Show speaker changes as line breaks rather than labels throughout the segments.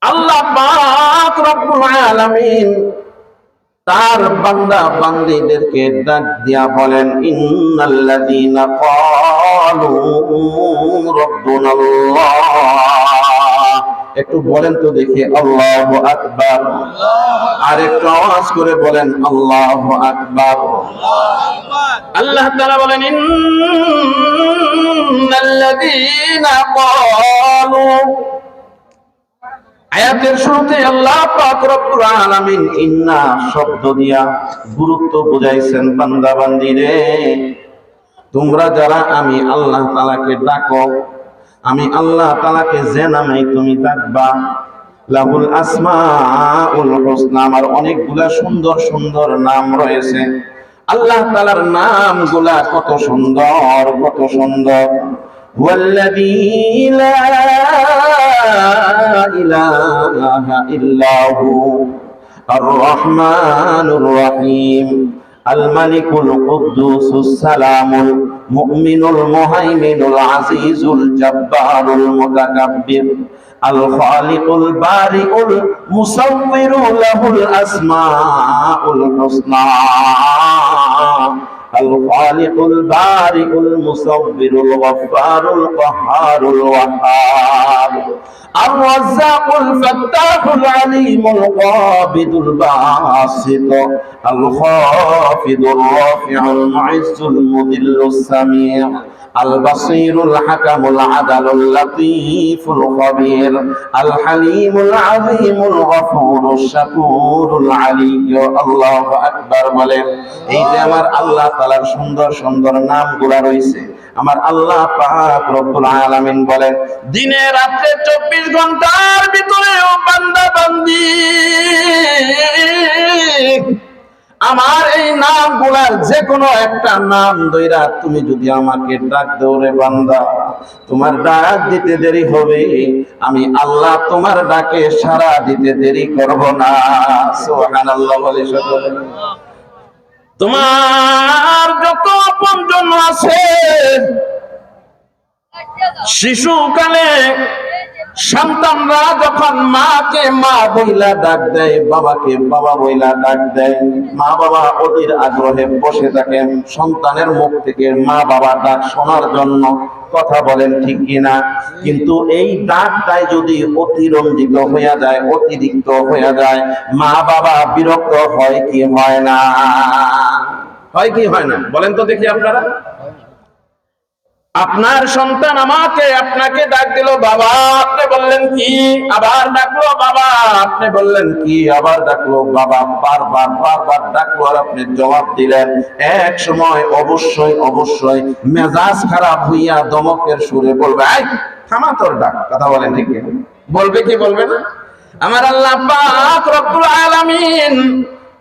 আল্লাহ পাক রব্বুল আলামিন তার বান্দা বান্দীদেরকে ডাক দিয়া বলেন, ইন্নাল্লাযীনা ক্বালু রাব্বুনাল্লাহ। একটু বলেন তো দেখি আল্লাহু আকবার। আর একটু আওয়াজ করে বলেন আল্লাহু আকবার। আল্লাহ তাআলা বলেন, ইন্নাল্লাযীনা ক্বালু। আয়াতের শুরুতে আল্লাহ পাক রব্বুল আলামিন ইন্না শব্দ দিয়া গুরুত্ব বুঝাইছেন, বান্দা বান্দীরে তোমরা যারা আমি আল্লাহ তাআলাকে ডাকো, আমি আল্লাহ তাআলাকে যে নামে তুমি ডাকবা, লাহুল আসমাউল হুসনা, আমার অনেকগুলা সুন্দর সুন্দর নাম রয়েছে। আল্লাহ তাআলার নামগুলা কত সুন্দর, কত সুন্দর। ওয়াল্লাযী লা ইলাহা ইল্লাহু আর রহমানুর রহিম, আল মালিকুল কুদ্দুসুস সালামুল মুমিনুল মুহাইমিনুল আজিজুল জাব্বারুল মুতাকাব্বির, আল খালিকুল বারিউল মুসাউবিরু লাহুল আসমাউল হুসনা। আল খালিকুল বারিউল মুসাউবিরুল গফফারুল কাহ্হারুল ওয়াহ্হাব, আর রাজ্জাকুল ফাত্তাহুল আলিমুল কাবিদুল বাসিত, আল খাফিদুর রাফিউল মুইজ্জুল মুদিল্লুস সামি', আল বাসীরুল হাকামুল আদালুল লাতীফুল খবীর, আল হালিমুল আযীমুল গফুরুশ শাকুরুল আলিয়্যু। আল্লাহু আকবার বলেন। এই যে আমার আল্লাহ তাআলার সুন্দর সুন্দর নামগুলা রয়েছে, আমার আল্লাহ পাক রব্বুল আলামিন বলেন, দিনে রাতে 24 ঘন্টার ভিতরেও বান্দা বান্দি আমার এই নামগুলার যে কোনো একটা নাম ধইরা তুমি যদি আমাকে ডাক দাও রে বান্দা, তোমার ডাক দিতে দেরি হবে, আমি আল্লাহ তোমার ডাকে সাড়া দিতে দেরি করব না। সুবহানাল্লাহ বলে সকলে। তোমার যত আপনজন আছে, শিশুকালে সন্তানরা যখন মাকে মা বইলা ডাক দেয়, বাবাকে বাবা বইলা ডাক দেয়, মা বাবা অধীর আগ্রহে বসে থাকেন সন্তানের মুখ থেকে মা বাবা ডাক শোনার জন্য। কথা বলেন ঠিক কিনা? কিন্তু এই ডাকটাই যদি অতিরঞ্জিত হইয়া যায়, অতিরিক্ত হইয়া যায়, মা বাবা বিরক্ত হয় কি হয় না? হয় কি হয় না? বলেন তো দেখি আপনারা। আপনার সন্তান আমাকে আপনাকে ডাক দিল বাবা, আপনি বললেন কি, আবার ডাকলো বাবা, আপনি বললেন কি, আবার ডাকলো বাবা, বারবার বারবার ডাকলো আর আপনি জবাব দিলেন। এক সময় অবশ্যই অবশ্যই মেজাজ খারাপ হইয়া দমকের সুরে বলবে, এই থামা তোর ডাক। কথা বলেন ঠিক কি? বলবে কি বলবে না? আমার আল্লাহ পাক রব্বুল আলামিন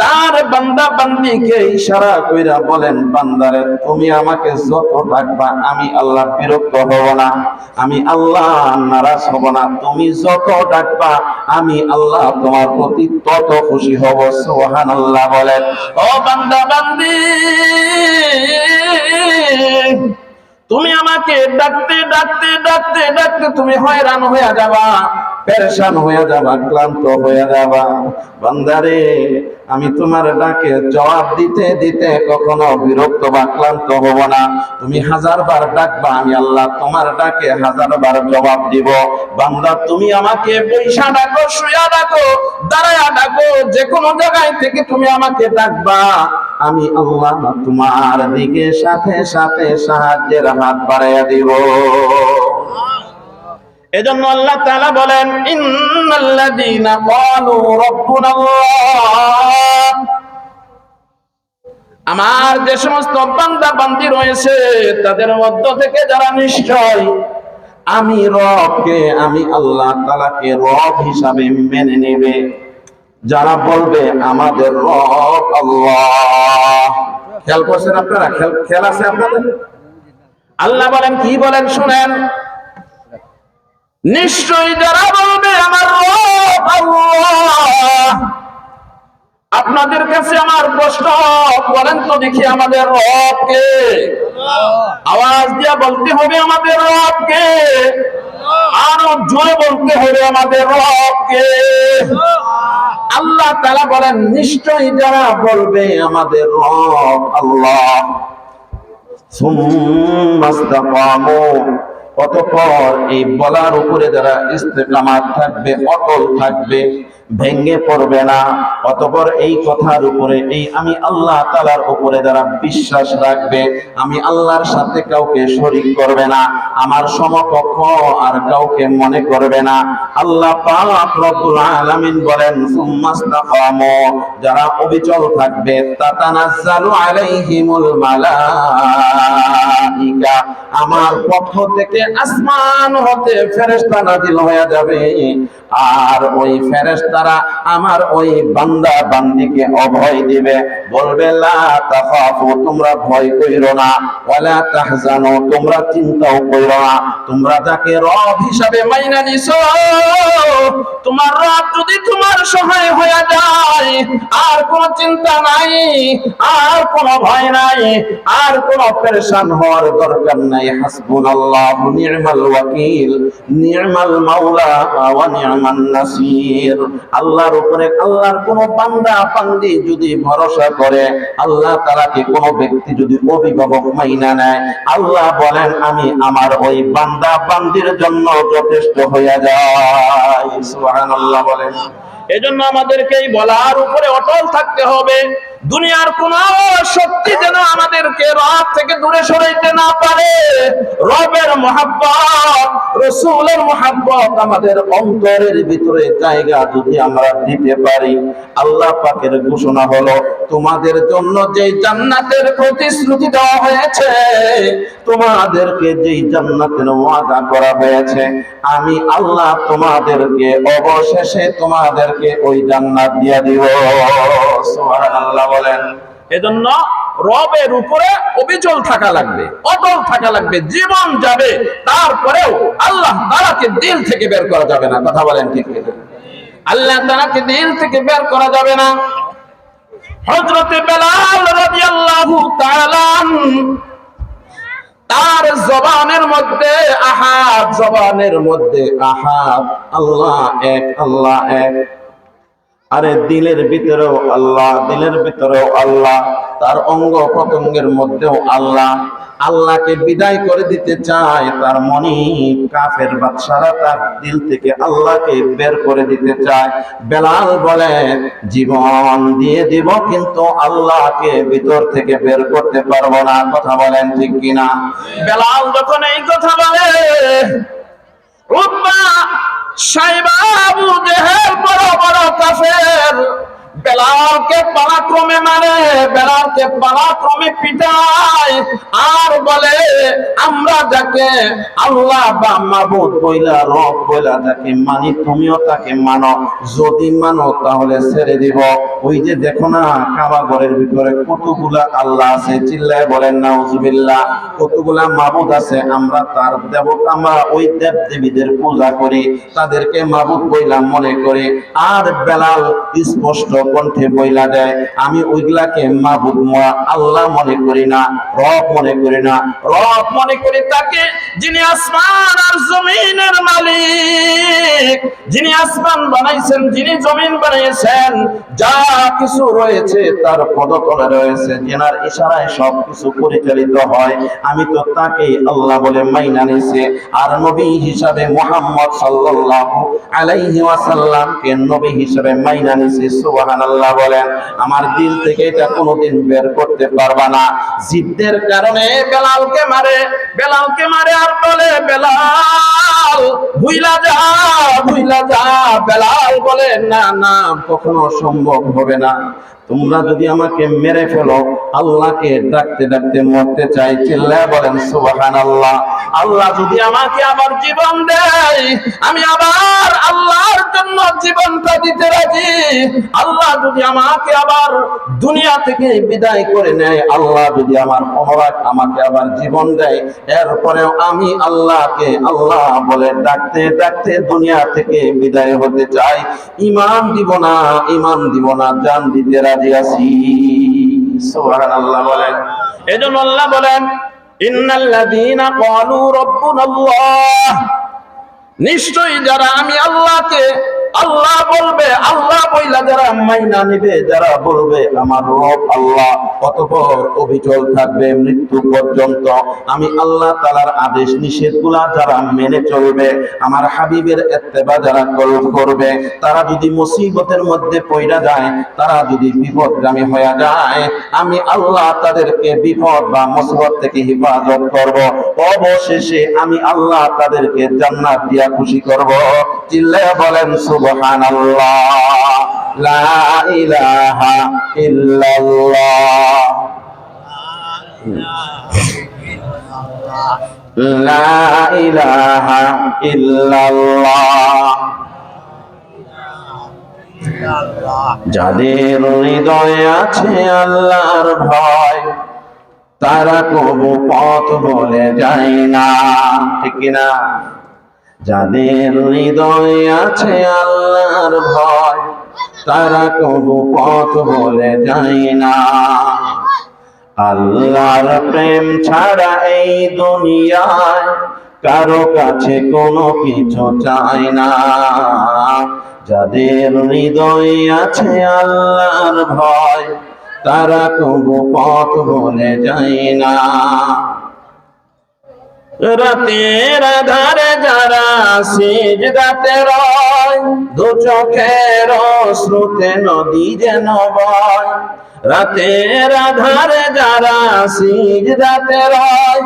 তার বান্দা বান্দিকে ইশারা কইরা বলেন, বান্দারে তুমি আমাকে যত ডাকবা আমি আল্লাহ বিরক্ত হব না, আমি আল্লাহ নারাজ হব না। তুমি যত ডাকবা আমি আল্লাহ তোমার প্রতি তত খুশি হব। সুবহানাল্লাহ বলেন। ও বান্দা বান্দি, তুমি আমাকে ডাকতে ডাকতে ডাকতে ডাকতে তুমি হয়রান হয়ে যাবা, পেরেশান হয়ে যাবা, ক্লান্ত হয়ে যাবা। বান্দারে আমি তোমার ডাকে জবাব দিতে দিতে কখনো বিরক্ত বা ক্লান্ত হব না। তুমি 1000 বার ডাকবা, আমি আল্লাহ তোমার ডাকে 1000 বার জবাব দিব। বান্দা তুমি আমাকে বইসা ডাকো, শুয়া ডাকো, দাঁড়ায়া ডাকো, যে কোনো জায়গায় থেকে তুমি আমাকে ডাকবা, আমি আল্লাহ তোমার দিকে সাথে সাথে সাহায্যের হাত বাড়াইয়া দিব। এজন্য আল্লাহ তাআলা বলেন, ইন্নাল্লাযীনা ক্বালু রাব্বুনাল্লাহ, আমার যে সমস্ত বান্দা বান্দি রয়েছে তাদের মধ্য থেকে যারা নিশ্চয় আমি রবকে, আমি আল্লাহ তাআলাকে রব হিসাবে মেনে নেবে, যারা বলবে আমাদের রব আল্লাহ। খেয়াল করছেন আপনারা? খেয়াল আছে আপনাদের? আল্লাহ বলেন, কি বলেন শুনেন, নিশ্চয়ই যারা বলবে আমার রব আল্লাহ। আপনাদের কাছে আমার প্রশ্ন, বলেন তো দেখি আমাদের রব কে? আওয়াজ দিয়া বলতে হবে আমাদের রব কে? আরো জোরে বলতে হবে আমাদের রবকে। আল্লাহ তাআলা বলেন নিশ্চয়ই যারা বলবে আমাদের রব আল্লাহ, সুম্মাস্তাকামু, অতঃপর এই বলার উপরে যারা ইস্তেকামাত থাকবে, অটল থাকবে, ভেঙে পড়বে না, অতঃপর এই কথার উপরে, এই আমি আল্লাহ তাআলার উপরে যারা বিশ্বাস রাখবে, আমি আল্লাহর সাথে কাউকে শরীক করবে না, আমার সমকক্ষ আর কাউকে মনে করবে না। আল্লাহ পাক রব্বুল আলামিন বলেন সুম্মাস্তাকামু, যারা অবিচল থাকবে, তাতানাজ্জালু আলাইহিমুল মালাইকা, আমার পক্ষ থেকে আসমান হতে ফেরেশতা নাযিল হয়ে যাবে, আর ওই ফেরেশতারা আমার ওই বান্দা বান্দিকে অভয় দিবে, বলবে লা তাখাফু, তোমরা ভয় কইরো না, ওয়ালা তাহজানু, তোমরা চিন্তাও কইরো না, তোমরা যাকে রব হিসাবে মাইনা নিছো, তোমার রব যদি তোমার সহায় হয়ে যায়, আর কোনো চিন্তা নাই, আর কোনো ভয় নাই, আর কোনো পেরেশান হওয়ার দরকার নাই। হাসবুনাল্লাহু নি'মাল ওয়াকিল, নি'মাল মাওলা ওয়া নি'মান নাসির। আল্লাহর উপরে আল্লাহর কোন বান্দা বান্দি যদি ভরসা করে, আল্লাহ তাআলাকে কোন ব্যক্তি যদি অভিভাবক মাইনা নেয়, আল্লাহ বলেন আমি আমার ওই বান্দা বান্দির জন্য যথেষ্ট হয়ে যাই। সুবহানাল্লাহ বলেন। এজন্য আমাদেরকে এই বলার উপরে অটল থাকতে হবে, দুনিয়ার কোন শক্তি যেন আমাদেরকে রব থেকে দূরে সরাইতে না পারে। রবের মহব্বত, রাসূলের মহব্বত আমাদের অন্তরের ভিতরে জায়গা যদি আমরা দিতে পারি, আল্লাহ পাকের ঘোষণা হলো তোমাদের জন্য যেই জান্নাতের প্রতিশ্রুতি দেওয়া হয়েছে, তোমাদেরকে যেই জান্নাতের ওয়াদা করা হয়েছে, আমি আল্লাহ তোমাদেরকে অবশেষে তোমাদেরকে ওই জান্নাত দিয়ে দিব। সুবহানাল্লাহ বলেন। এজন্য রবের উপরে অবিচল থাকা লাগবে, অটল থাকা লাগবে। জীবন যাবে, তারপরেও আল্লাহ তাআলাকে দিল থেকে বের করা যাবে না। কথা বলেন ঠিক কিনা? আল্লাহ তাআলাকে দিল থেকে বের করা যাবে না। হযরতে বেলাল রাদিয়াল্লাহু তাআলা তার জবানের মধ্যে আহাদ, জবানের মধ্যে আহাদ, আল্লাহ এক, আল্লাহ এক, আরে দিলের ভিতরেও আল্লাহ, দিলের ভিতরেও আল্লাহ, তার অঙ্গ প্রত্যঙ্গের মধ্যেও আল্লাহ। আল্লাহকে বিদায় করে দিতে চায়, তার মনি কাফের বাদশারা তার দিল থেকে আল্লাহকে বের করে দিতে চায়। বেলাল বলে জীবন দিয়ে দিব, কিন্তু আল্লাহকে ভিতর থেকে বের করতে পারবো না। কথা বলেন ঠিক কিনা? বেলাল যখন এই কথা বলে, উতবা, সাইবা, আবু জেহেল বড় বড় কাফের বেলালকে পরাক্রমে মারে, বেলালকে পরাক্রমে পিটায়, আর বলে আমরা যাকে আল্লাহ বা মাবুদ বইলা, রব বইলা যাকে মানি, তুমিও তাকে মানো, যদি মানো তাহলে ছেড়ে দিব। ওই যে দেখো না কাবা ঘরের ভিতরে কতগুলা আল্লাহ আছে, চিল্লায় বলেন নাউজুবিল্লাহ। কতগুলা মাবুদ আছে, আমরা তার দেবতা, আমরা ওই দেব দেবীদের পূজা করি, তাদেরকে মাবুদ বইলা মনে করি। আর বেলাল স্পষ্ট কণ্ঠে বইলা দেয় আমি ওইগুলাকে মাবুদ আল্লাহ মনে করি না, রব মনে করি না, রব মনে করি তাকে যিনি আসমান আর জমিনের মালিক, যিনি আসমান বানাইছেন, যিনি জমিন বানাইছেন, যা কিছু রয়েছে তার পদতলে রয়েছে, যেনার ইশারায় সবকিছু পরিচালিত হয়। আমি তো তাকেই আল্লাহ বলে মাইনা নিছি, আর নবী হিসাবে মুহাম্মদ সাল্লাল্লাহু আলাইহি ওয়াসাল্লামকে নবী হিসাবে মাইনা নিছি। সুবহানাল্লাহ বলেন। আমার দিল থেকে এটা কোনোদিন বের করতে পারবা না। জিদ্দের কারণে বেলালকে মারে, বেলালকে মারে, আর বলে বেলাল ভুইলা যা, ভুইলা যা। বেলাল বলে না না, কখনো সম্ভব হবে না। তোমরা যদি আমাকে মেরে ফেলো, আল্লাহকে ডাকতে ডাকতে মরতে চাই। চিল্লায় বলেন সুবহানাল্লাহ। আল্লাহ যদি আমাকে আবার জীবন দেয়, আমি আবার আল্লাহর জন্য জীবনটা দিতে রাজি। আল্লাহ যদি আমাকে আবার দুনিয়া থেকে বিদায় করে নেয়, আল্লাহ যদি আমার আমাকে আবার জীবন দেয়, এরপরেও আমি আল্লাহকে আল্লাহ বলে ডাকতে ডাকতে দুনিয়া থেকে বিদায় হতে চাই। ঈমান দিব না, ঈমান দিব না, জান দিতে রাজি আছি। সুবহানাল্লাহ বলেন। এজন্য আল্লাহ বলেন ইন্নাল্লাযীনা ক্বালু রাব্বুনাল্লাহ, নিশ্চয়ই যারা আমি আল্লাহকে আল্লাহ বলবে, আল্লাহ বইলা যারা মাইনা নিবে, যারা বলবে আমার রব আল্লাহ, অতঃপর অবিচল থাকবে মৃত্যু পর্যন্ত। আমি আল্লাহ তাআলার আদেশ নিষেধগুলা যারা মেনে চলবে, আমার হাবিবের ইত্তেবা যারা করবে, তারা যদি মুসিবতের মধ্যে পড়া যায়, তারা যদি বিপদগামী হয়ে যায়, আমি আল্লাহ তাদেরকে বিপদ বা মুসিবত থেকে হেফাজত করব। অবশেষে আমি আল্লাহ তাদেরকে জান্নাত দিয়া খুশি করব। চিল্লায়া বলেন সুবহানাল্লাহ, লা ইলাহা ইল্লাল্লাহ, লা ইলাহা ইল্লাল্লাহ। যাদের হৃদয়ে আছে আল্লাহর ভয়, তারা কবু পথ বলে যায় না, ঠিক কিনা? যাদের হৃদয়ে আছে আল্লাহর ভয়, তারা কবু পথ বলে যায় না। আল্লাহর প্রেম ছাড়া এই দুনিয়ায় কারো কাছে কোনো কিছু চায় না। যাদের হৃদয়ে আছে আল্লাহর ভয়, তারা কবু পথ বলে যায় না। রাতের আধারে যারা সিজদাতে রয়, দু চোখের অশ্রুতে নদী যেন বয়। রাতের আধারে যারা সিজদাতে রয়,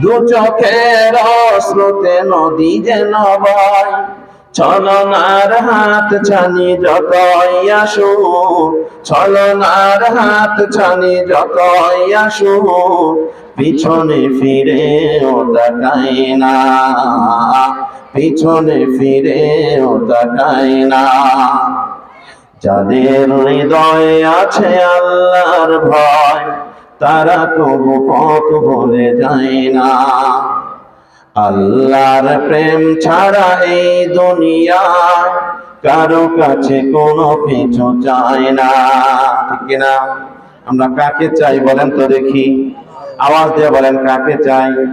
দু চোখের অশ্রুতে নদী যেন বয়। ছলনার হাত ছানি যতই আসুক, ছলনার হাত ছানি যতই আসুক, পিছনে ফিরে ও তাকায় না, পিছনে ফিরে ও তাকায় না। যাদের হৃদয়ে আছে আল্লাহর ভয়, তারা কবু পথ বলে যায় না। আল্লাহর প্রেম ছাড়া এই দুনিয়ায় কারো কাছে কোনো কিছু চায় না, ঠিক কিনা? আমরা কাকে চাই বলেন তো দেখি, আওয়াজ দিয়ে বলেন কাকে চাই?